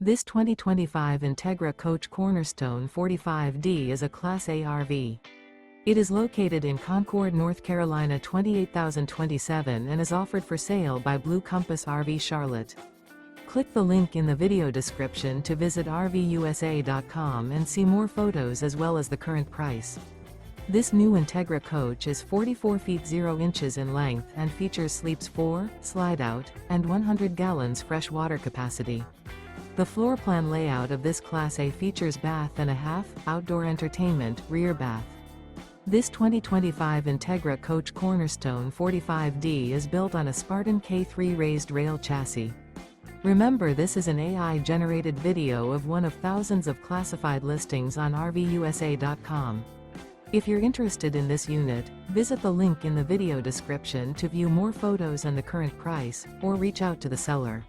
This 2025 Entegra Coach Cornerstone 45D is a Class A RV. It is located in Concord, North Carolina 28027 and is offered for sale by Blue Compass RV Charlotte. Click the link in the video description to visit RVUSA.com and see more photos as well as the current price. This new Entegra Coach is 44 feet 0 inches in length and features sleeps 4, Slideout, and 100 gallons fresh water capacity. The floor plan layout of this Class A features bath and a half, outdoor entertainment, rear bath. This 2025 Entegra Coach Cornerstone 45D is built on a Spartan K3 Raised Rail chassis. Remember, this is an AI-generated video of one of thousands of classified listings on RVUSA.com. If you're interested in this unit, visit the link in the video description to view more photos and the current price, or reach out to the seller.